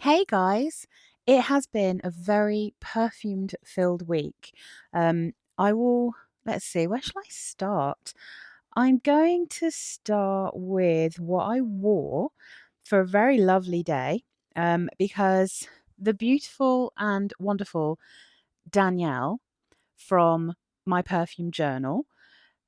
Hey guys, it has been a very perfumed filled week. I will, let's see, where shall I start? I'm going to start with what I wore for a very lovely day, because the beautiful and wonderful Danielle from my perfume journal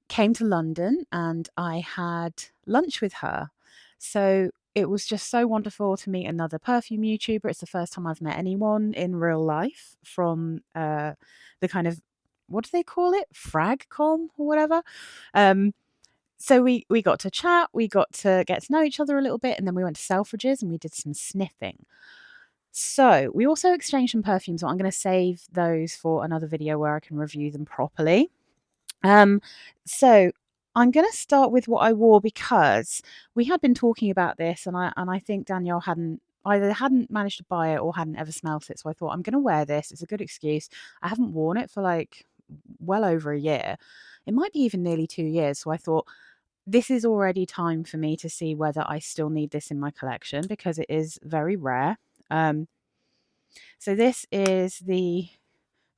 came to London and I had lunch with her. So it was just so wonderful to meet another perfume YouTuber. It's the first time I've met anyone in real life from the kind of, what do they call it? Fragcom or whatever. Um, so we got to chat, we got to get to know each other a little bit, and then we went to Selfridges and we did some sniffing. So we also exchanged some perfumes. So I'm going to save those for another video where I can review them properly. Um, so I'm going to start with what I wore because we had been talking about this, and I think Danielle hadn't managed to buy it or hadn't ever smelt it. So I thought I'm going to wear this. It's a good excuse. I haven't worn it for like well over a year. It might be even nearly 2 years. So I thought this is already time for me to see whether I still need this in my collection because it is very rare. Um, so this is the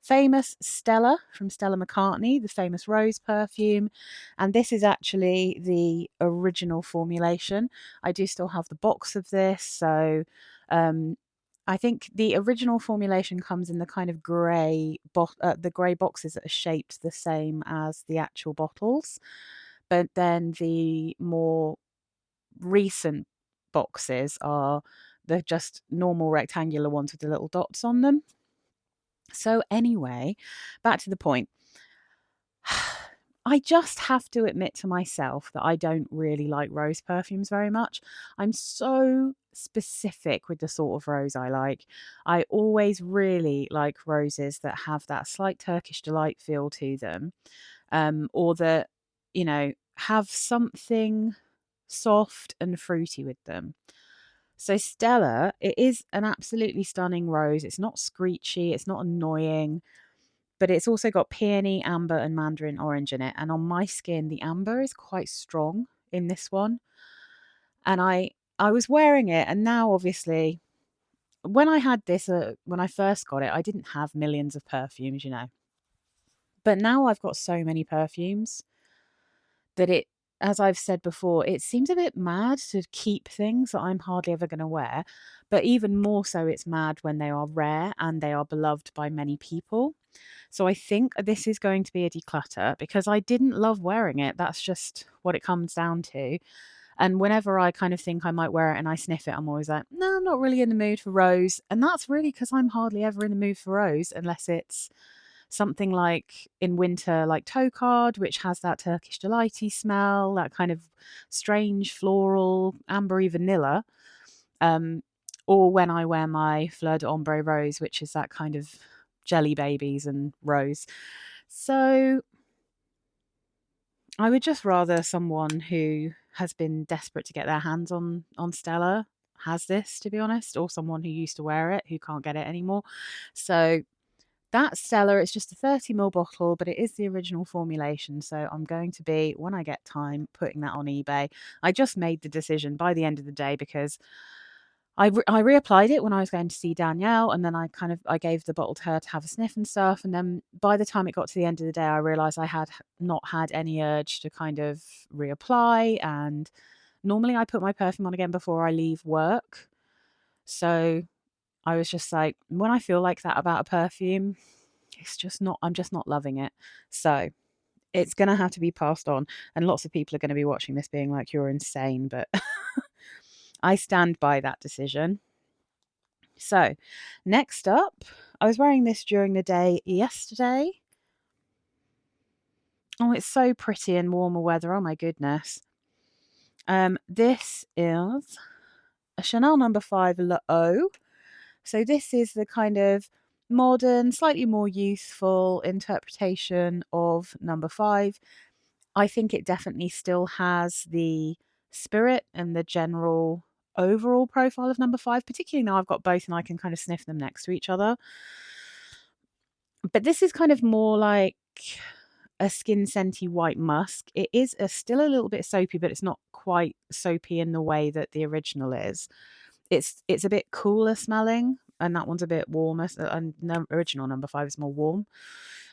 famous Stella from Stella McCartney, the famous rose perfume. And this is actually the original formulation. I do still have the box of this. So I think the original formulation comes in the kind of the grey boxes that are shaped the same as the actual bottles. But then the more recent boxes are the just normal rectangular ones with the little dots on them. So anyway, back to the point. I just have to admit to myself that I don't really like rose perfumes very much. I'm so specific with the sort of rose I like. I always really like roses that have that slight Turkish delight feel to them, or that, have something soft and fruity with them. So Stella, it is an absolutely stunning rose. It's not screechy, it's not annoying, but it's also got peony, amber, and mandarin orange in it. And on my skin, the amber is quite strong in this one. And I was wearing it, and now obviously, when I had this, when I first got it, I didn't have millions of perfumes. But now I've got so many perfumes that as I've said before, it seems a bit mad to keep things that I'm hardly ever going to wear. But even more so, it's mad when they are rare and they are beloved by many people. So I think this is going to be a declutter because I didn't love wearing it. That's just what it comes down to. And whenever I kind of think I might wear it and I sniff it, I'm always like, no, I'm not really in the mood for rose. And that's really because I'm hardly ever in the mood for rose unless it's something like in winter, like Tocard, which has that Turkish delighty smell, that kind of strange floral, ambery vanilla. Um, or when I wear my Fleur d'Ombre Rose, which is that kind of jelly babies and rose. So I would just rather someone who has been desperate to get their hands on Stella has this, to be honest, or someone who used to wear it who can't get it anymore. So that Stella, it's just a 30 ml bottle, but it is the original formulation. So I'm going to be, when I get time, putting that on eBay. I just made the decision by the end of the day because I reapplied it when I was going to see Danielle, and then I gave the bottle to her to have a sniff and stuff. And then by the time it got to the end of the day, I realised I had not had any urge to kind of reapply. And normally I put my perfume on again before I leave work. So I was just like, when I feel like that about a perfume, I'm just not loving it. So it's going to have to be passed on. And lots of people are going to be watching this being like, you're insane. But I stand by that decision. So next up, I was wearing this during the day yesterday. Oh, it's so pretty in warmer weather. Oh my goodness. This is a Chanel number 5 Le Eau. So this is the kind of modern, slightly more youthful interpretation of number 5. I think it definitely still has the spirit and the general overall profile of number 5, particularly now I've got both and I can kind of sniff them next to each other. But this is kind of more like a skin scenty white musk. It is still a little bit soapy, but it's not quite soapy in the way that the original is. It's a bit cooler smelling, and that one's a bit warmer. And the original number 5 is more warm.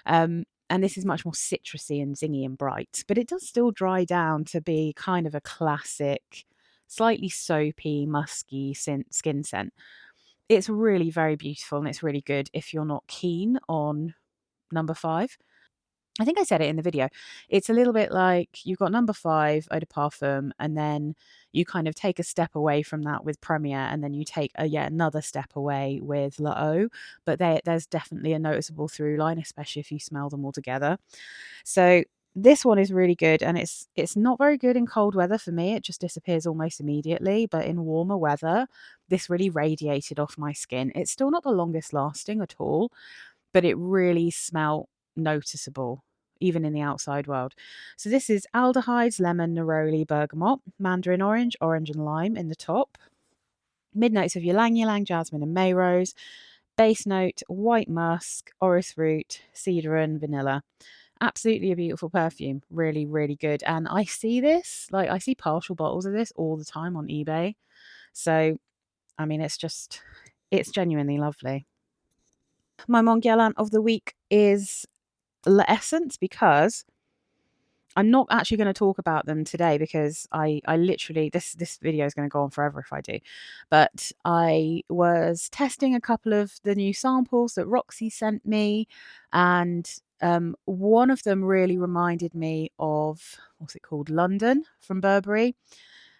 And this is much more citrusy and zingy and bright, but it does still dry down to be kind of a classic, slightly soapy, musky skin scent. It's really very beautiful, and it's really good if you're not keen on number 5. I think I said it in the video. It's a little bit like you've got number 5, Eau de Parfum, and then you kind of take a step away from that with Premier, and then you take yet another step away with La Eau. But there's definitely a noticeable through line, especially if you smell them all together. So this one is really good, and it's not very good in cold weather for me. It just disappears almost immediately. But in warmer weather, this really radiated off my skin. It's still not the longest lasting at all, but it really smelled noticeable, even in the outside world. So this is aldehydes, lemon, neroli, bergamot, mandarin orange, orange and lime in the top. Mid notes of ylang ylang, jasmine and May rose. Base note, white musk, orris root, cedar and vanilla. Absolutely a beautiful perfume. Really, really good. And I see this, like I see partial bottles of this all the time on eBay. So, I mean, it's genuinely lovely. My Mon Guerlain of the week is L'Essence, because I'm not actually going to talk about them today, because I literally, this video is going to go on forever if I do. But I was testing a couple of the new samples that Roxy sent me, and one of them really reminded me of, what's it called, London from Burberry,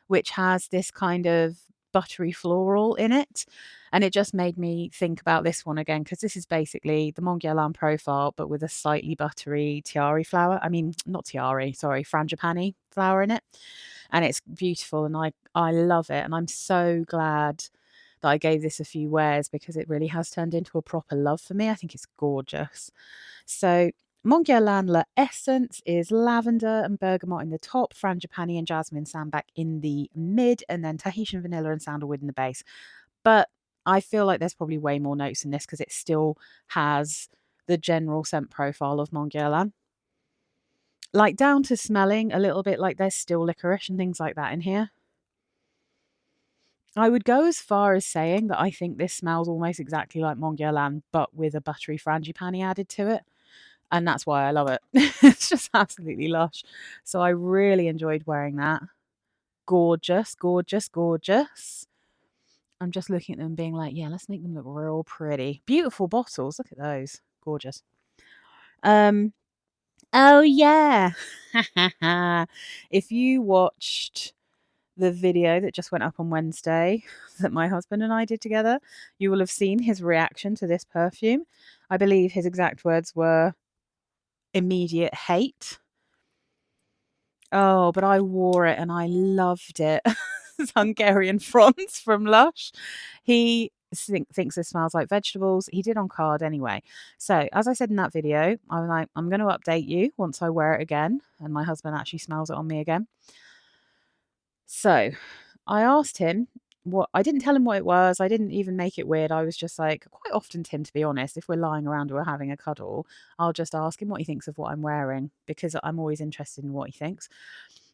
which has this kind of buttery floral in it. And it just made me think about this one again, because this is basically the Mon Guerlain profile, but with a slightly buttery tiare flower. I mean, not tiare, sorry, frangipani flower in it. And it's beautiful, and I love it. And I'm so glad that I gave this a few wears, because it really has turned into a proper love for me. I think it's gorgeous. So Mon Guerlain L'Essence is lavender and bergamot in the top, frangipani and jasmine sambac in the mid, and then Tahitian vanilla and sandalwood in the base. But I feel like there's probably way more notes in this, because it still has the general scent profile of Mon Guerlain. Like down to smelling a little bit like there's still licorice and things like that in here. I would go as far as saying that I think this smells almost exactly like Mon Guerlain, but with a buttery frangipani added to it. And that's why I love it. It's just absolutely lush. So I really enjoyed wearing that. Gorgeous, gorgeous, gorgeous. I'm just looking at them being like, yeah, let's make them look real pretty. Beautiful bottles. Look at those. Gorgeous. Oh yeah. If you watched the video that just went up on Wednesday that my husband and I did together, you will have seen his reaction to this perfume. I believe his exact words were immediate hate. Oh, but I wore it and I loved it. It's Hungarian Fronds from Lush. He thinks this smells like vegetables. He did on card anyway. So as I said in that video, I was like, I'm going to update you once I wear it again. And my husband actually smells it on me again. So I asked him what, I didn't tell him what it was. I didn't even make it weird. I was just like, quite often, Tim, to be honest, if we're lying around or having a cuddle, I'll just ask him what he thinks of what I'm wearing, because I'm always interested in what he thinks.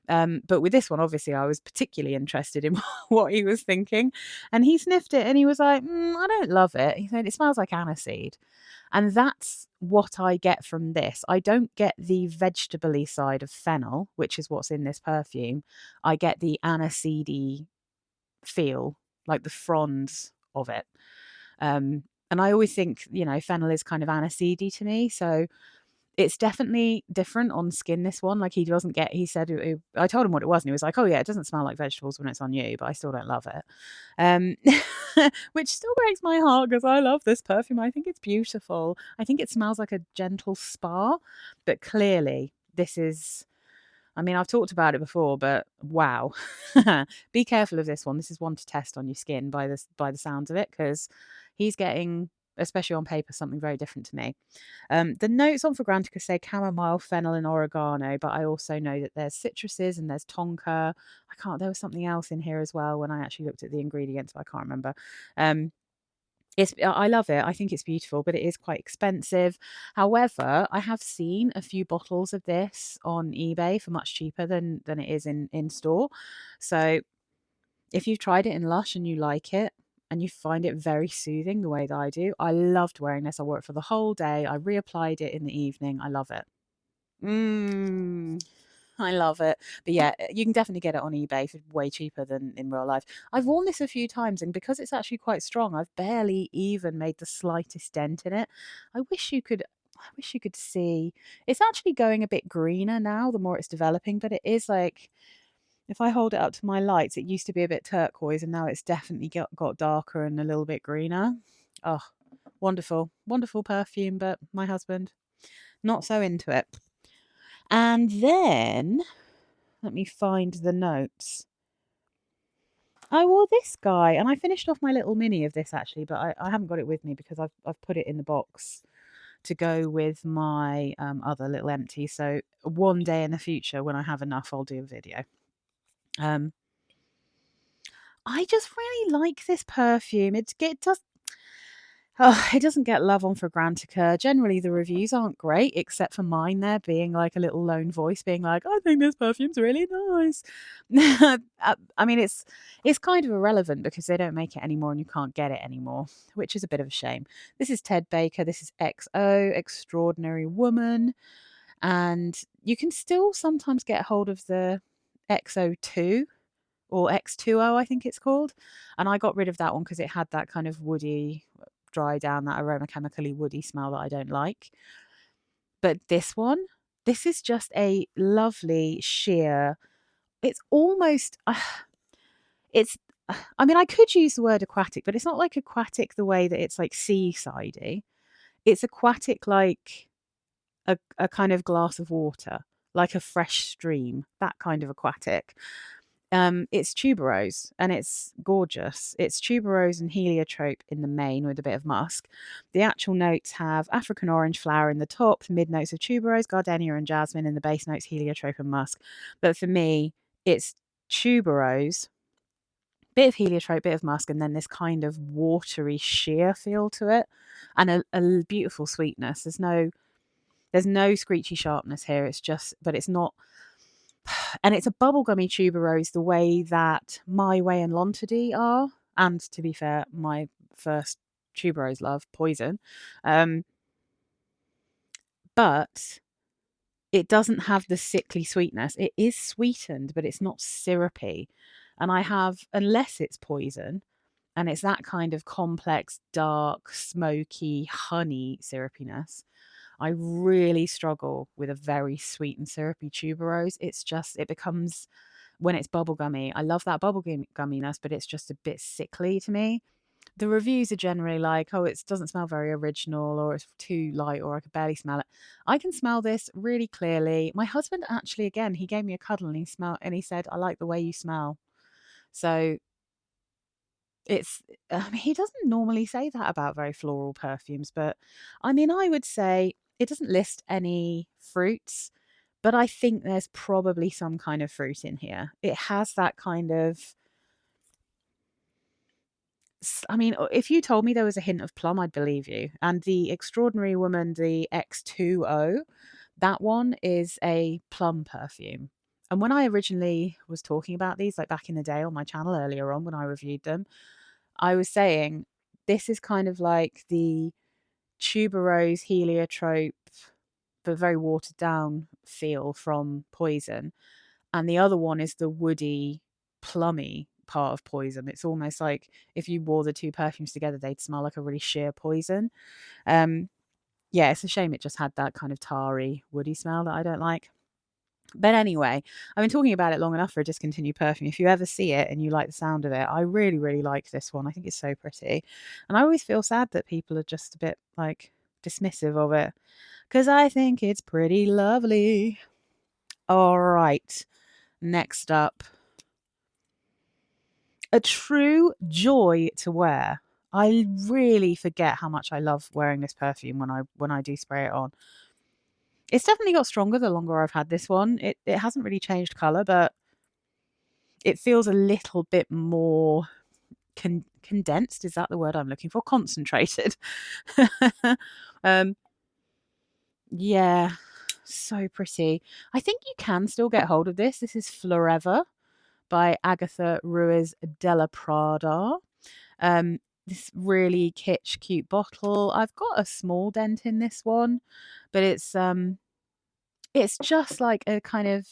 But with this one, obviously, I was particularly interested in what he was thinking. And he sniffed it and he was like, I don't love it. He said, it smells like aniseed. And that's what I get from this. I don't get the vegetable-y side of fennel, which is what's in this perfume. I get the aniseedy feel, like the fronds of it. And I always think, fennel is kind of aniseedy to me. So it's definitely different on skin, this one. Like he said, I told him what it was, and he was like, oh yeah, it doesn't smell like vegetables when it's on you, but I still don't love it. Which still breaks my heart, because I love this perfume. I think it's beautiful. I think it smells like a gentle spa, but clearly this is, I mean, I've talked about it before, but wow. Be careful of this one. This is one to test on your skin by the sounds of it, because he's getting, especially on paper, something very different to me. The notes on Fragrantica say chamomile, fennel and oregano, but I also know that there's citruses and there's tonka. There was something else in here as well when I actually looked at the ingredients, but I can't remember. I love it. I think it's beautiful, but it is quite expensive. However, I have seen a few bottles of this on eBay for much cheaper than it is in store. So If you've tried it in Lush and you like it and you find it very soothing the way that I do, I loved wearing this. I wore it for the whole day. I reapplied it in the evening. I love it. Mm. I love it. But yeah, you can definitely get it on eBay for way cheaper than in real life. I've worn this a few times, and because it's actually quite strong, I've barely even made the slightest dent in it. I wish you could. I wish you could see. It's actually going a bit greener now, the more it's developing, but it is like if I hold it up to my lights, it used to be a bit turquoise and now it's definitely got darker and a little bit greener. Oh, wonderful. Wonderful perfume, but my husband, not so into it. And then let me find the notes. I wore this guy, and I finished off my little mini of this actually, but I haven't got it with me because I've put it in the box to go with my other little empty. So one day in the future, when I have enough, I'll do a video. Um, I just really like this perfume. It does. Oh, it doesn't get love on Fragrantica. Generally, the reviews aren't great, except for mine there being like a little lone voice being like, I think this perfume's really nice. I mean, it's kind of irrelevant because they don't make it anymore and you can't get it anymore, which is a bit of a shame. This is Ted Baker. This is XO, Extraordinary Woman. And you can still sometimes get hold of the XO2 or X2O, I think it's called. And I got rid of that one because it had that kind of woody, dry down, that aroma chemically woody smell that I don't like. But this one, this is just a lovely sheer. It's almost, it's, I mean, I could use the word aquatic, but it's not like aquatic the way that it's like seasidey. It's aquatic like a kind of glass of water, like a fresh stream, that kind of aquatic. It's tuberose and it's gorgeous. It's tuberose and heliotrope in the main with a bit of musk. The actual notes have African orange flower in the top, mid notes of tuberose, gardenia and jasmine, and the base notes heliotrope and musk. But for me, it's tuberose, bit of heliotrope, bit of musk, and then this kind of watery sheer feel to it, and a beautiful sweetness. There's no screechy sharpness here. It's just, but it's not. And it's a bubblegummy tuberose the way that My Way and Lontody are. And to be fair, my first tuberose love, Poison. But it doesn't have the sickly sweetness. It is sweetened, but it's not syrupy. And I have, unless it's Poison, and it's that kind of complex, dark, smoky, honey syrupiness. I really struggle with a very sweet and syrupy tuberose. It's just, it becomes, when it's bubblegummy, I love that bubblegumminess, but it's just a bit sickly to me. The reviews are generally like, oh, it doesn't smell very original, or it's too light, or I could barely smell it. I can smell this really clearly. My husband actually, again, he gave me a cuddle and he said, I like the way you smell. So it's, I mean, he doesn't normally say that about very floral perfumes, but I mean, I would say it doesn't list any fruits, but I think there's probably some kind of fruit in here. It has that kind of, I mean, if you told me there was a hint of plum, I'd believe you. And the Extraordinary Woman, the X2O, that one is a plum perfume. And when I originally was talking about these, like back in the day on my channel earlier on when I reviewed them, I was saying this is kind of like the tuberose heliotrope, but very watered down feel from Poison. And the other one is the woody, plummy part of Poison. It's almost like if you wore the two perfumes together, they'd smell like a really sheer Poison. Yeah, it's a shame it just had that kind of tarry, woody smell that I don't like. But anyway, I've been talking about it long enough for a discontinued perfume. If you ever see it and you like the sound of it, I really, really like this one. I think it's so pretty. And I always feel sad that people are just a bit like dismissive of it because I think it's pretty lovely. All right, next up, a true joy to wear. I really forget how much I love wearing this perfume when I do spray it on. It's definitely got stronger the longer I've had this one. It hasn't really changed colour, but it feels a little bit more condensed. Is that the word I'm looking for? Concentrated. Yeah, so pretty. I think you can still get hold of this. This is Florever by Agatha Ruiz della Prada. This really kitsch, cute bottle. I've got a small dent in this one, but it's just like a kind of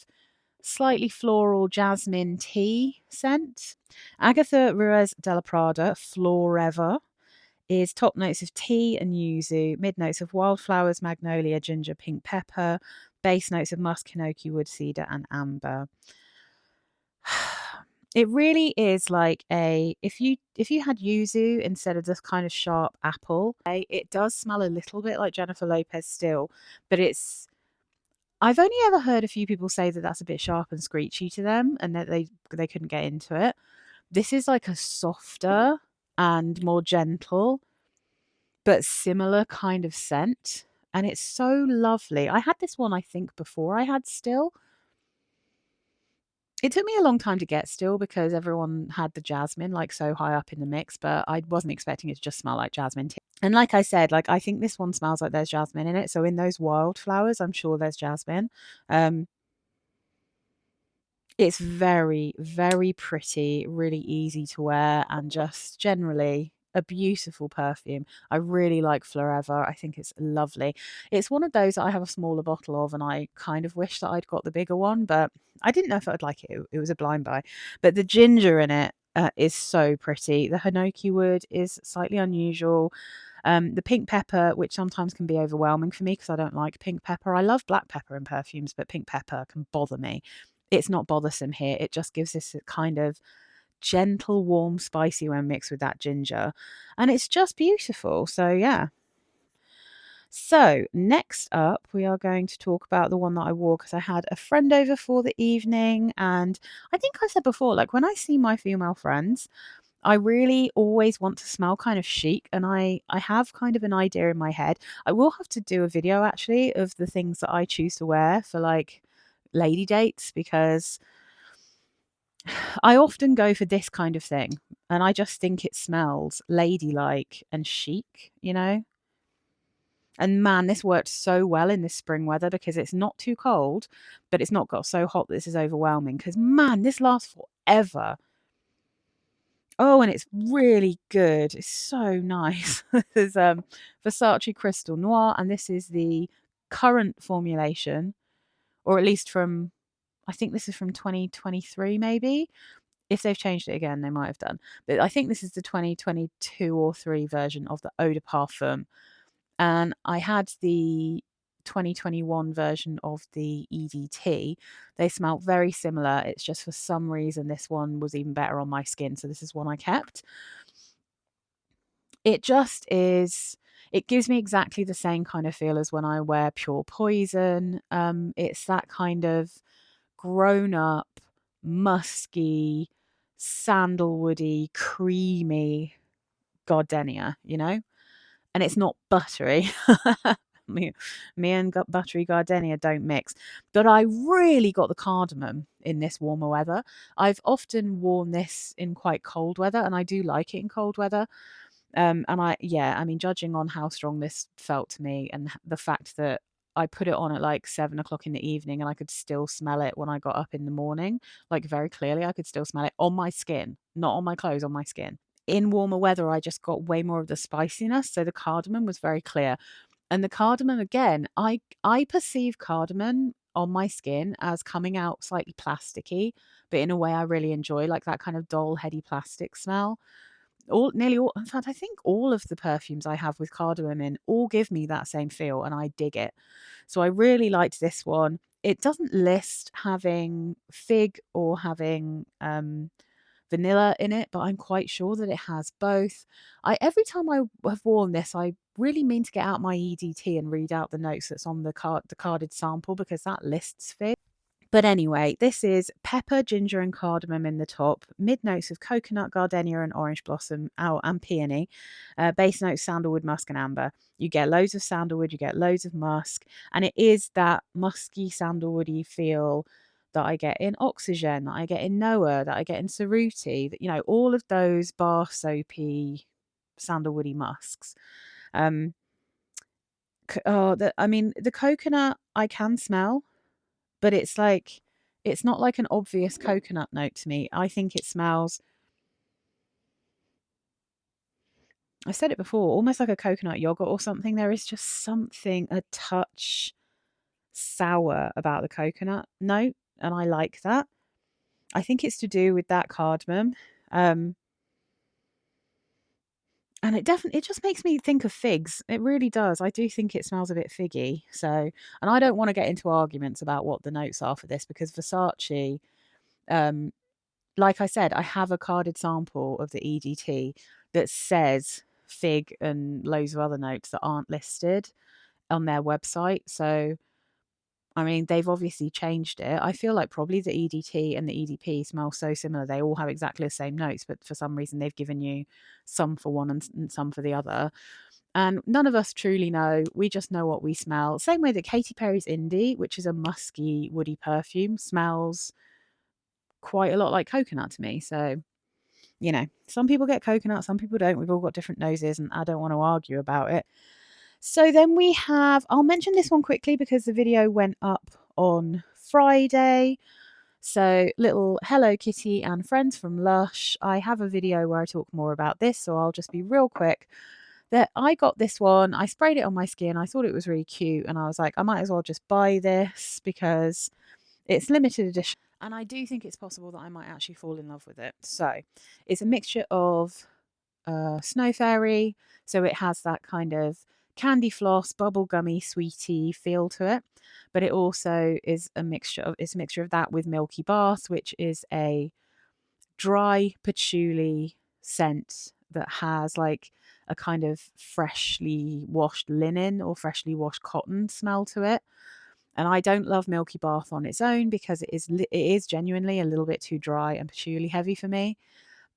slightly floral jasmine tea scent. Agatha Ruiz della Prada Florever is top notes of tea and yuzu, mid notes of wildflowers, magnolia, ginger, pink pepper, base notes of musk, hinoki, wood cedar, and amber. It really is like if you had yuzu instead of this kind of sharp apple, it does smell a little bit like Jennifer Lopez still, but I've only ever heard a few people say that that's a bit sharp and screechy to them and that they couldn't get into it. This is like a softer and more gentle but similar kind of scent, and it's so lovely. I had this one I think before I had Still. It took me a long time to get Still because everyone had the jasmine like so high up in the mix, but I wasn't expecting it to just smell like jasmine tea. And like I said, like I think this one smells like there's jasmine in it. So in those wildflowers, I'm sure there's jasmine. Um, it's very, very pretty, really easy to wear, and just generally a beautiful perfume. I really like Florever. I think it's lovely. It's one of those that I have a smaller bottle of, and I kind of wish that I'd got the bigger one, but I didn't know if I'd like it. It was a blind buy. But the ginger in it is so pretty. The hinoki wood is slightly unusual. The pink pepper, which sometimes can be overwhelming for me because I don't like pink pepper. I love black pepper in perfumes, but pink pepper can bother me. It's not bothersome here. It just gives this kind of gentle, warm, spicy when mixed with that ginger. And it's just beautiful. So, yeah. So, next up, we are going to talk about the one that I wore because I had a friend over for the evening. And I think I said before, like when I see my female friends, I really always want to smell kind of chic, and I have kind of an idea in my head. I will have to do a video actually of the things that I choose to wear for like lady dates because I often go for this kind of thing, and I just think it smells ladylike and chic, you know? And man, this worked so well in this spring weather because it's not too cold, but it's not got so hot that this is overwhelming. Because man, this lasts forever. Oh, and it's really good. It's so nice. This is Versace Crystal Noir, and this is the current formulation, or at least from, I think this is from 2023 maybe. If they've changed it again, they might have done. But I think this is the 2022 or 3 version of the Eau de Parfum. And I had the 2021 version of the EDT. They smell very similar. It's just for some reason this one was even better on my skin. So this is one I kept. It just is, it gives me exactly the same kind of feel as when I wear Pure Poison. It's that kind of grown up, musky, sandalwoody, creamy gardenia, you know? And it's not buttery. me, me and buttery gardenia don't mix. But I really got the cardamom in this warmer weather. I've often worn this in quite cold weather, and I do like it in cold weather. I mean, judging on how strong this felt to me and the fact that I put it on at like 7 o'clock in the evening and I could still smell it when I got up in the morning, like very clearly, I could still smell it on my skin, not on my clothes, on my skin. In warmer weather, I just got way more of the spiciness. So the cardamom was very clear. And the cardamom, again, I perceive cardamom on my skin as coming out slightly plasticky, but in a way I really enjoy, like that kind of dull, heady plastic smell. Nearly all, in fact, I think all of the perfumes I have with cardamom in all give me that same feel, and I dig it. So I really liked this one. It doesn't list having fig or having vanilla in it, but I'm quite sure that it has both. Every time I have worn this, I really mean to get out my EDT and read out the notes that's on the carded sample because that lists fig. But anyway, this is pepper, ginger, and cardamom in the top, mid notes of coconut, gardenia, and orange blossom, and peony, base notes sandalwood, musk, and amber. You get loads of sandalwood, you get loads of musk, and it is that musky, sandalwoody feel that I get in Oxygen, that I get in Noah, that I get in Cerruti, that, you know, all of those bar soapy, sandalwoody musks. I mean, the coconut I can smell, but it's like It's not like an obvious coconut note to me. I think it smells, I said it before, almost like a coconut yogurt or something. There is just something, a touch sour about the coconut note, and I like that. I think it's to do with that cardamom. Um, and it just makes me think of figs. It really does. I do think it smells a bit figgy. So, and I don't want to get into arguments about what the notes are for this because Versace, um, like I said, I have a carded sample of the EDT that says fig and loads of other notes that aren't listed on their website. So, I mean, they've obviously changed it. I feel like probably the EDT and the EDP smell so similar. They all have exactly the same notes, but for some reason they've given you some for one and some for the other. And none of us truly know. We just know what we smell. Same way that Katy Perry's Indie, which is a musky, woody perfume, smells quite a lot like coconut to me. So, some people get coconut, some people don't. We've all got different noses, and I don't want to argue about it. So then we have, I'll mention this one quickly because the video went up on Friday. So little Hello Kitty and Friends from Lush. I have a video where I talk more about this, so I'll just be real quick. That I got this one, I sprayed it on my skin. I thought it was really cute, and I was like, I might as well just buy this because it's limited edition. And I do think it's possible that I might actually fall in love with it. So it's a mixture of Snow Fairy. So it has that kind of candy floss, bubblegummy, sweetie feel to it. But it also is it's a mixture of that with Milky Bath, which is a dry patchouli scent that has like a kind of freshly washed linen or freshly washed cotton smell to it. And I don't love Milky Bath on its own because it is genuinely a little bit too dry and patchouli heavy for me.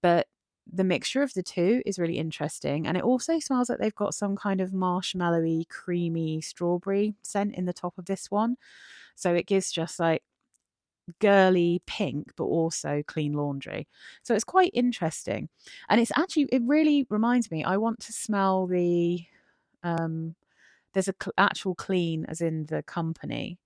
But the mixture of the two is really interesting. And it also smells like they've got some kind of marshmallowy, creamy strawberry scent in the top of this one. So it gives just like girly pink, but also clean laundry. So it's quite interesting. And it really reminds me, I want to smell there's a actual clean, as in the company.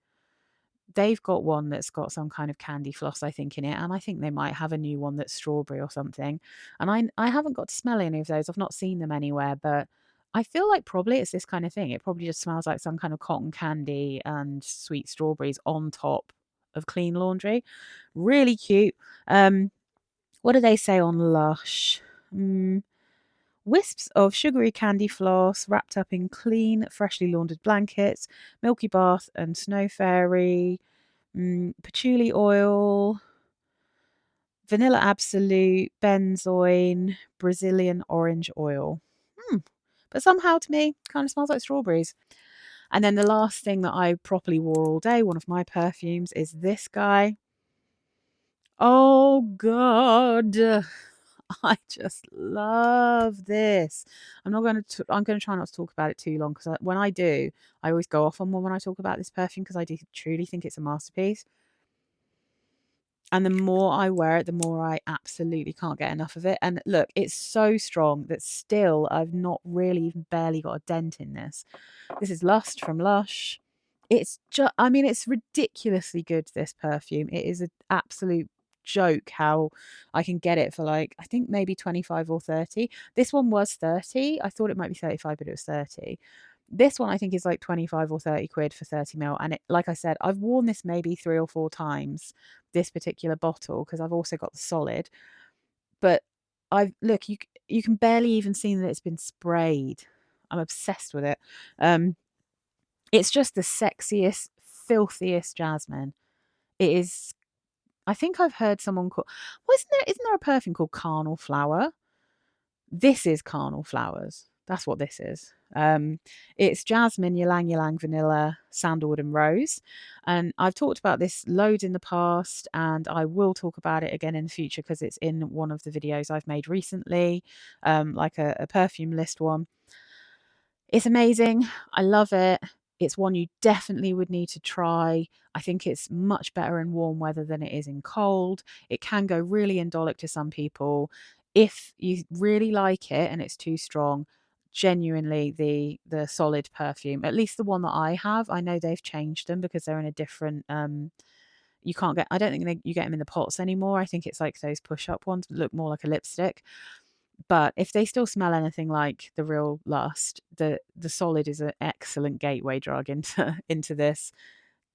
They've got one that's got some kind of candy floss, I think, in it, and I think they might have a new one that's strawberry or something. And I haven't got to smell any of those. I've not seen them anywhere, but I feel like probably it's this kind of thing. It probably just smells like some kind of cotton candy and sweet strawberries on top of clean laundry. Really cute. What do they say on Lush? Wisps of sugary candy floss wrapped up in clean, freshly laundered blankets, Milky Bath and Snow Fairy, patchouli oil, vanilla absolute, benzoin, Brazilian orange oil. But somehow to me, kind of smells like strawberries. And then the last thing that I properly wore all day, one of my perfumes, is this guy. Oh, God. I just love this. I'm going to try not to talk about it too long because when I do, I always go off on one when I talk about this perfume because I do truly think it's a masterpiece. And the more I wear it, the more I absolutely can't get enough of it. And look, it's so strong that still I've not really even barely got a dent in this. This is Lust from Lush. It's ridiculously good, this perfume. It is an absolute joke how I can get it for like, I think maybe 25 or 30. This one was 30. I thought it might be 35, but it was 30. This one I think is like 25 or 30 quid for 30 ml. And like I said, I've worn this maybe 3 or 4 times, this particular bottle, because I've also got the solid. But you can barely even see that it's been sprayed. I'm obsessed with it. It's just the sexiest, filthiest jasmine. It is. I think I've heard someone call. Well, isn't there a perfume called Carnal Flower? This is Carnal Flowers. That's what this is. It's jasmine, ylang ylang, vanilla, sandalwood, and rose. And I've talked about this loads in the past, and I will talk about it again in the future because it's in one of the videos I've made recently, like a perfume list one. It's amazing. I love it. It's one you definitely would need to try. I think it's much better in warm weather than it is in cold. It can go really indolic to some people. If you really like it and it's too strong, genuinely the solid perfume, at least the one that I have, I know they've changed them because they're in a different You can't get, I don't think you get them in the pots anymore. I think it's like those push-up ones that look more like a lipstick. But if they still smell anything like the Real Lust, the solid is an excellent gateway drug into this.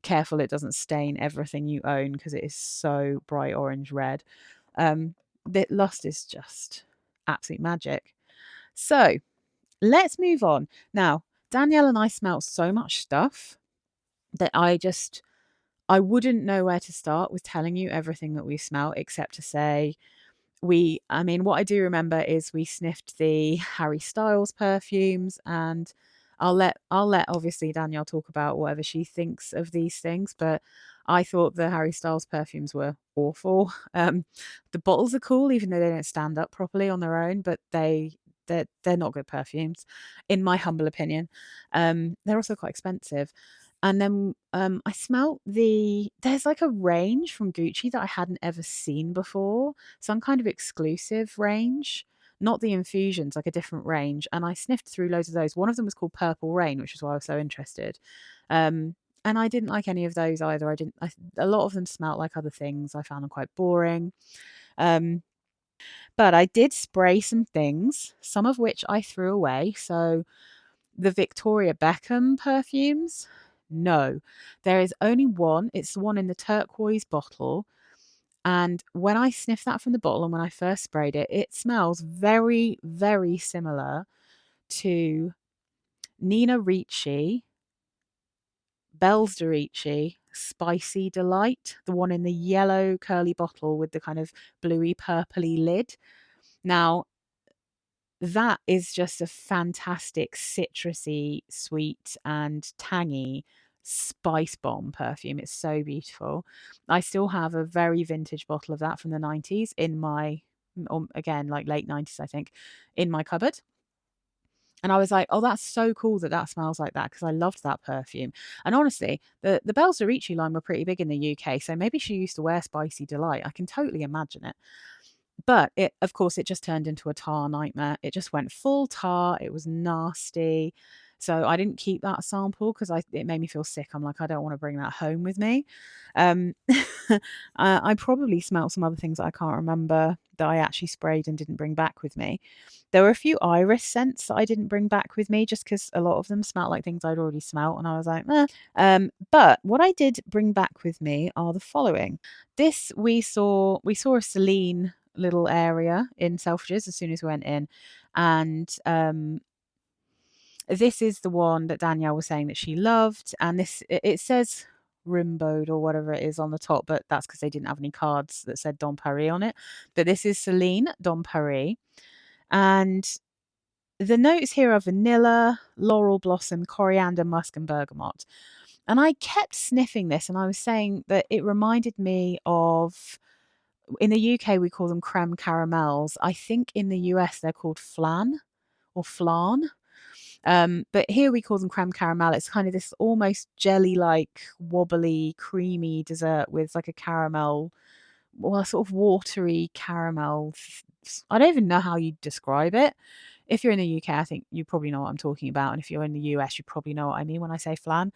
Careful it doesn't stain everything you own because it is so bright orange red. The Lust is just absolute magic. So let's move on. Now, Danielle and I smelt so much stuff that I wouldn't know where to start with telling you everything that we smelt, except to say what I do remember is we sniffed the Harry Styles perfumes, and I'll let obviously Danielle talk about whatever she thinks of these things, but I thought the Harry Styles perfumes were awful. The bottles are cool, even though they don't stand up properly on their own, but they're not good perfumes, in my humble opinion. They're also quite expensive. And then I smelt there's like a range from Gucci that I hadn't ever seen before, some kind of exclusive range, not the infusions, like a different range. And I sniffed through loads of those. One of them was called Purple Rain, which is why I was so interested. And I didn't like any of those either. A lot of them smelt like other things. I found them quite boring. But I did spray some things, some of which I threw away. So the Victoria Beckham perfumes, no, there is only one. It's the one in the turquoise bottle. And when I sniffed that from the bottle and when I first sprayed it, it smells very, very similar to Nina Ricci, Bells de Ricci, Spicy Delight, the one in the yellow curly bottle with the kind of bluey purpley lid. Now, that is just a fantastic citrusy, sweet, and tangy spice bomb perfume. It's so beautiful. I still have a very vintage bottle of that from the 90s in my, again, like late 90s, I think, in my cupboard. And I was like, oh, that's so cool that smells like that, because I loved that perfume. And honestly, the Bells de Ricci line were pretty big in the UK, so maybe she used to wear Spicy Delight. I can totally imagine it. But of course, it just turned into a tar nightmare. It just went full tar. It was nasty. So I didn't keep that sample because it made me feel sick. I'm like, I don't want to bring that home with me. I probably smelt some other things that I can't remember that I actually sprayed and didn't bring back with me. There were a few iris scents that I didn't bring back with me just because a lot of them smelt like things I'd already smelt, and I was like, eh. But what I did bring back with me are the following. This we saw a Celine little area in Selfridges as soon as we went in, and this is the one that Danielle was saying that she loved, and it says Rimbaud or whatever it is on the top, but that's because they didn't have any cards that said Dom Paris on it. But this is Celine Dom Paris, and the notes here are vanilla, laurel blossom, coriander, musk, and bergamot. And I kept sniffing this, and I was saying that it reminded me of, in the UK, we call them creme caramels. I think in the US, they're called flan or flan. But here we call them creme caramel. It's kind of this almost jelly-like, wobbly, creamy dessert with like a caramel, well, sort of watery caramel. I don't even know how you describe it. If you're in the UK, I think you probably know what I'm talking about. And if you're in the US, you probably know what I mean when I say flan.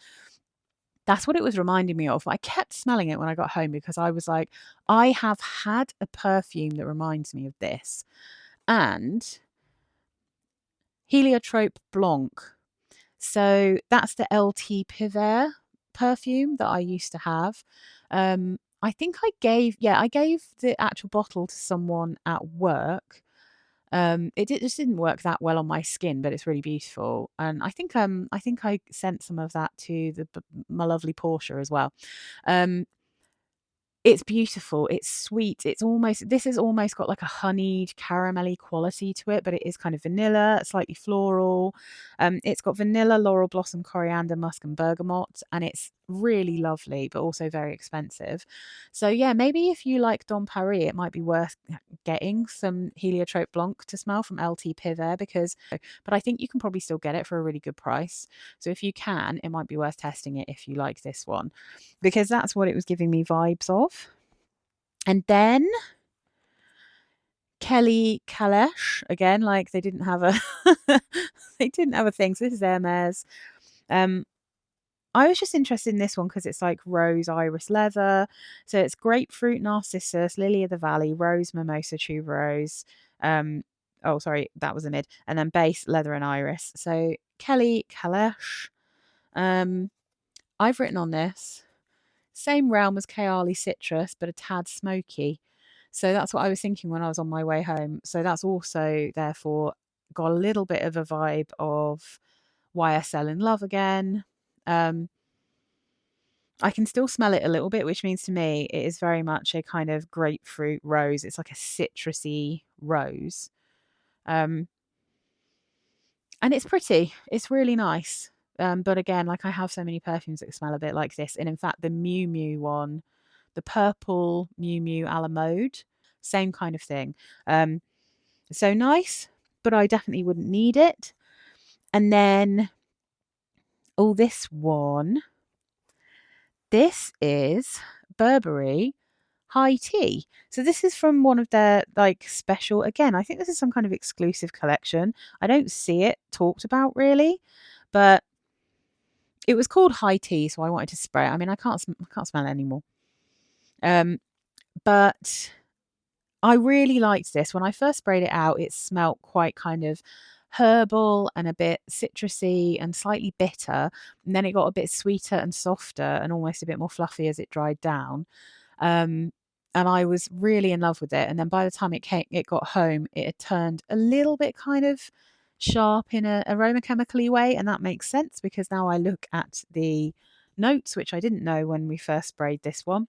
That's what it was reminding me of. I kept smelling it when I got home because I was like, I have had a perfume that reminds me of this. And Heliotrope Blanc. So that's the LT Piver perfume that I used to have. I think I gave the actual bottle to someone at work. Just didn't work that well on my skin, but it's really beautiful. And I think I sent some of that to my lovely Portia as well. It's beautiful. It's sweet. This has almost got like a honeyed caramelly quality to it, but it is kind of vanilla, slightly floral. It's got vanilla, laurel blossom, coriander, musk, and bergamot, and it's really lovely, but also very expensive. So yeah, maybe if you like Dom Paris, it might be worth getting some Heliotrope Blanc to smell from LT Piver, but I think you can probably still get it for a really good price. So if you can, it might be worth testing it if you like this one, because that's what it was giving me vibes of. And then Caleche again, like they didn't have a they didn't have a thing. So this is Hermes. I was just interested in this one because it's like rose, iris, leather. So it's grapefruit, narcissus, lily of the valley, rose, mimosa, tuberose. Um, oh, sorry, that was a mid. And then base, leather, and iris. So Kelly Caleche. Um, I've written on this same realm as Kayali citrus, but a tad smoky. So that's what I was thinking when I was on my way home. So that's also therefore got a little bit of a vibe of YSL in Love again. Um, I can still smell it a little bit, which means to me it is very much a kind of grapefruit rose. It's like a citrusy rose. Um, and it's pretty. It's really nice. But again, like I have so many perfumes that smell a bit like this. And in fact, the Miu Miu one, the purple Miu Miu a la mode, same kind of thing. So nice, but I definitely wouldn't need it. And then, oh, this one. This is Burberry High Tea. So this is from one of their like special, again, I think this is some kind of exclusive collection. I don't see it talked about really, but it was called High Tea, so I wanted to spray it. I mean, I can't smell it anymore. But I really liked this. When I first sprayed it out, it smelt quite kind of herbal and a bit citrusy and slightly bitter. And then it got a bit sweeter and softer and almost a bit more fluffy as it dried down. Um, and I was really in love with it. And then by the time it got home, it had turned a little bit kind of sharp in a aroma chemically way, and that makes sense because now I look at the notes, which I didn't know when we first sprayed this one.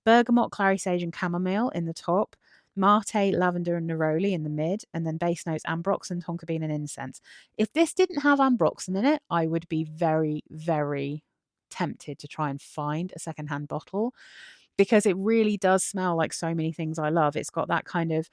Bergamot, clary sage, and chamomile in the top. Mate, lavender, and neroli in the mid, and then base notes ambroxan, tonka bean, and incense. If this didn't have ambroxan in it, I would be very, very tempted to try and find a secondhand bottle because it really does smell like so many things I love. It's got that kind of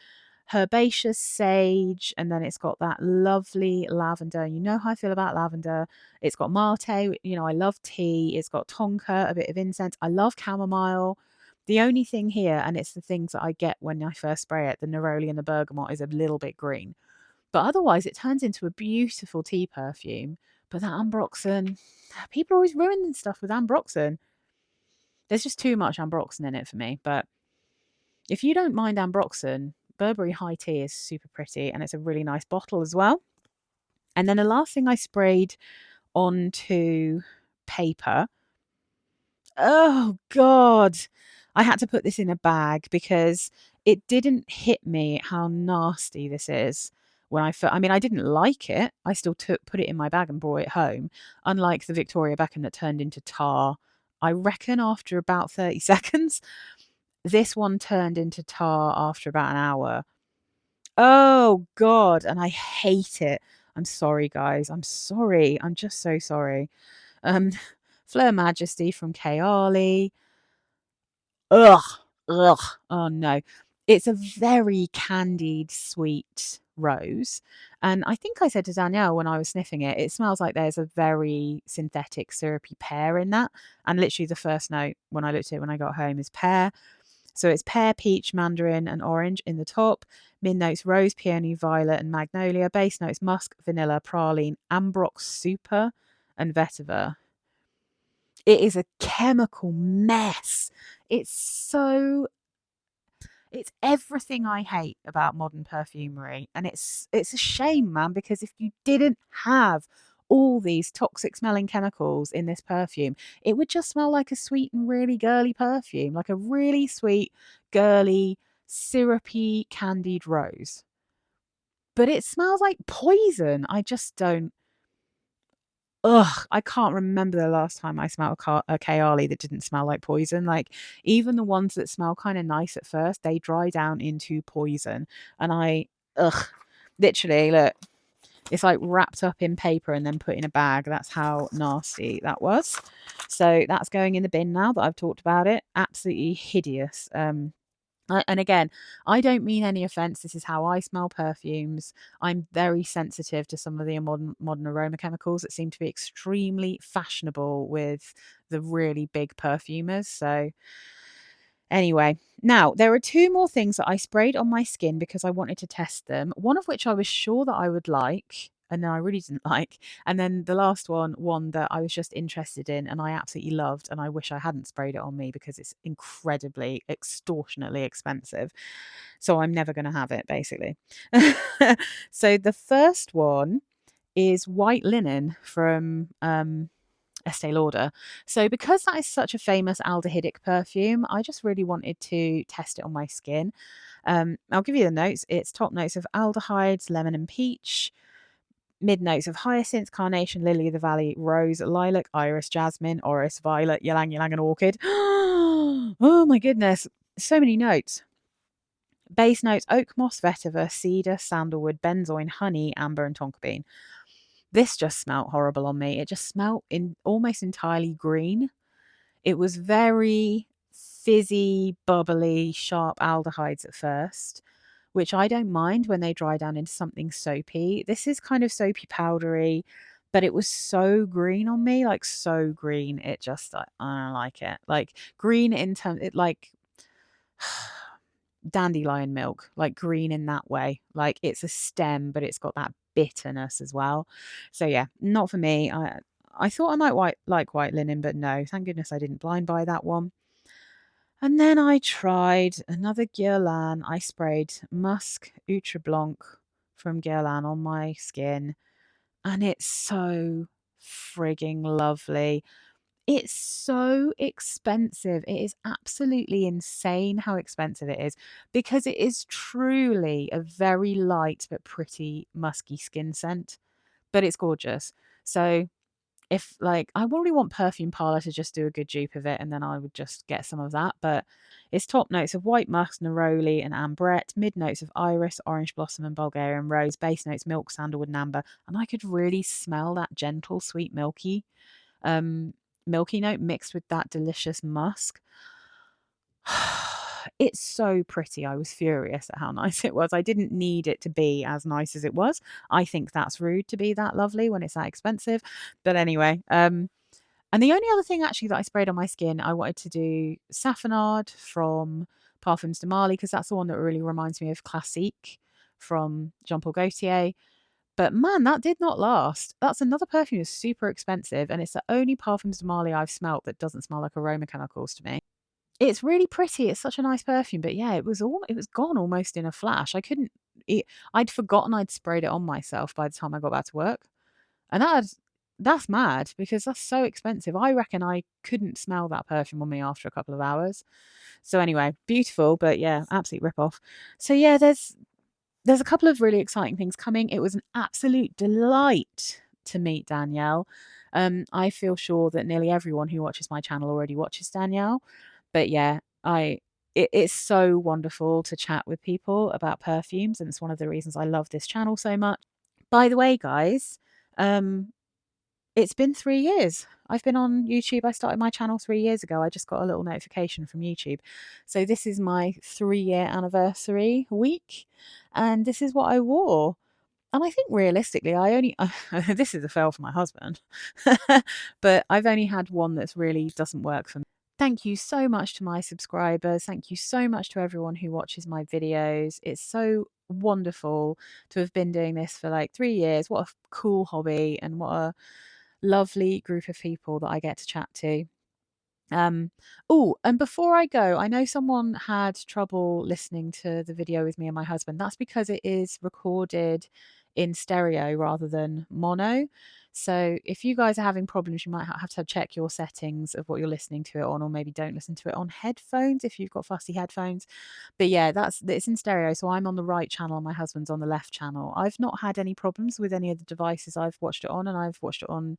herbaceous sage, and then it's got that lovely lavender. You know how I feel about lavender. It's got mate, you know, I love tea. It's got tonka, a bit of incense. I love chamomile. The only thing here, and it's the things that I get when I first spray it, the neroli and the bergamot is a little bit green. But otherwise, it turns into a beautiful tea perfume. But that ambroxan, people are always ruining stuff with ambroxan. There's just too much ambroxan in it for me. But if you don't mind ambroxan, Burberry High Tea is super pretty and it's a really nice bottle as well. And then the last thing I sprayed onto paper. Oh, God. I had to put this in a bag because it didn't hit me how nasty this is. When I mean, I didn't like it. I still put it in my bag and brought it home. Unlike the Victoria Beckham that turned into tar, I reckon after about 30 seconds. This one turned into tar after about an hour. Oh, God. And I hate it. I'm sorry, guys. I'm sorry. I'm just so sorry. Um, Fleur Majesty from Kayali. Ugh. Ugh. Oh, no. It's a very candied, sweet rose. And I think I said to Danielle when I was sniffing it, it smells like there's a very synthetic, syrupy pear in that. And literally the first note when I looked at it when I got home is pear. So it's pear, peach, mandarin, and orange in the top. Mid notes rose, peony, violet, and magnolia. Base notes musk, vanilla, praline, ambrox super, and vetiver. It is a chemical mess. It's everything I hate about modern perfumery. And it's a shame, man, because if you didn't have all these toxic smelling chemicals in this perfume, it would just smell like a sweet and really girly perfume, like a really sweet, girly, syrupy, candied rose. But it smells like poison. I just don't. Ugh, I can't remember the last time I smelled a Kayali that didn't smell like poison. Like, even the ones that smell kind of nice at first, they dry down into poison. And ugh, literally, look, it's like wrapped up in paper and then put in a bag. That's how nasty that was. So that's going in the bin now that I've talked about it. Absolutely hideous. And again, I don't mean any offense. This is how I smell perfumes. I'm very sensitive to some of the modern aroma chemicals that seem to be extremely fashionable with the really big perfumers. So anyway, now there are two more things that I sprayed on my skin because I wanted to test them. One of which I was sure that I would like. and then I really didn't like. And then the last one that I was just interested in and I absolutely loved, and I wish I hadn't sprayed it on me because it's incredibly, extortionately expensive. So I'm never going to have it, basically. So the first one is white linen from Estée Lauder. So because that is such a famous aldehydic perfume, I just really wanted to test it on my skin. I'll give you the notes. It's top notes of aldehydes, lemon and peach, mid notes of hyacinth, carnation, lily of the valley, rose, lilac, iris, jasmine, orris, violet, ylang ylang, and orchid. Oh my goodness, so many notes. Base notes: oak moss, vetiver, cedar, sandalwood, benzoin, honey, amber, and tonka bean. This just smelt horrible on me. It just smelt almost entirely green. It was very fizzy, bubbly, sharp aldehydes at first, which I don't mind when they dry down into something soapy. This is kind of soapy powdery, but it was so green on me, like so green. It just, I don't like it. Like green in terms, it like dandelion milk, like green in that way. Like it's a stem, but it's got that bitterness as well. So yeah, not for me. I thought I might like white linen, but no, thank goodness I didn't blind buy that one. And then I tried another Guerlain. I sprayed Musc Outreblanc from Guerlain on my skin, and it's so frigging lovely. It's so expensive. It is absolutely insane how expensive it is because it is truly a very light but pretty musky skin scent, but it's gorgeous. So if like I really want Perfume Parlour to just do a good dupe of it, and then I would just get some of that. But it's top notes of white musk, neroli, and ambrette, mid notes of iris, orange blossom, and Bulgarian rose, base notes milk, sandalwood, and amber. And I could really smell that gentle, sweet, milky note mixed with that delicious musk. It's so pretty. I was furious at how nice it was. I didn't need it to be as nice as it was. I think that's rude to be that lovely when it's that expensive. But anyway, and the only other thing actually that I sprayed on my skin, I wanted to do Saffenard from Parfums de Marly, because that's the one that really reminds me of Classique from Jean Paul Gaultier. But man, that did not last. That's another perfume that's super expensive, and it's the only Parfums de Marly I've smelt that doesn't smell like aroma chemicals to me. It's really pretty. It's such a nice perfume, but yeah, it was gone almost in a flash. I'd forgotten I'd sprayed it on myself by the time I got back to work. And that's mad because that's so expensive. I reckon I couldn't smell that perfume on me after a couple of hours. So anyway, beautiful, but yeah, absolute rip off. So yeah, there's a couple of really exciting things coming. It was an absolute delight to meet Danielle. I feel sure that nearly everyone who watches my channel already watches Danielle. But yeah, it's so wonderful to chat with people about perfumes, and it's one of the reasons I love this channel so much. By the way, guys, it's been 3 years. I've been on YouTube. I started my channel 3 years ago. I just got a little notification from YouTube. So this is my 3-year anniversary week, and this is what I wore. And I think realistically, this is a fail for my husband, but I've only had one that's really doesn't work for me. Thank you so much to my subscribers. Thank you so much to everyone who watches my videos. It's so wonderful to have been doing this for like 3 years. What a cool hobby, and what a lovely group of people that I get to chat to. Oh, and before I go, I know someone had trouble listening to the video with me and my husband. That's because it is recorded in stereo rather than mono. So if you guys are having problems, you might have to check your settings of what you're listening to it on, or maybe don't listen to it on headphones if you've got fussy headphones. But yeah, it's in stereo. So I'm on the right channel and my husband's on the left channel. I've not had any problems with any of the devices I've watched it on, and I've watched it on,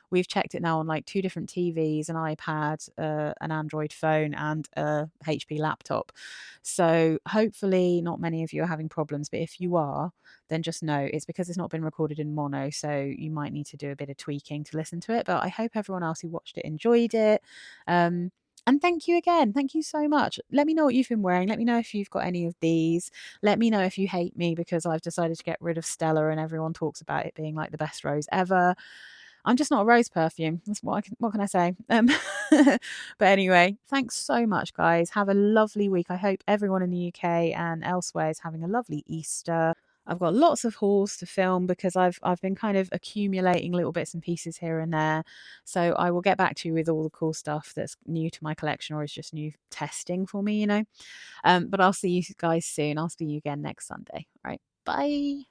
we've checked it now on like 2 different TVs, an iPad, an Android phone, and a HP laptop. So hopefully not many of you are having problems, but if you are, then just know it's because it's not been recorded in mono, so you might need to do a bit of tweaking to listen to it. But I hope everyone else who watched it enjoyed it. And thank you again. Thank you so much. Let me know what you've been wearing. Let me know if you've got any of these. Let me know if you hate me because I've decided to get rid of Stella and everyone talks about it being like the best rose ever. I'm just not a rose perfume. That's what can I say? But anyway, thanks so much, guys. Have a lovely week. I hope everyone in the UK and elsewhere is having a lovely Easter. I've got lots of hauls to film because I've been kind of accumulating little bits and pieces here and there. So I will get back to you with all the cool stuff that's new to my collection or is just new testing for me, you know. But I'll see you guys soon. I'll see you again next Sunday. All right. Bye.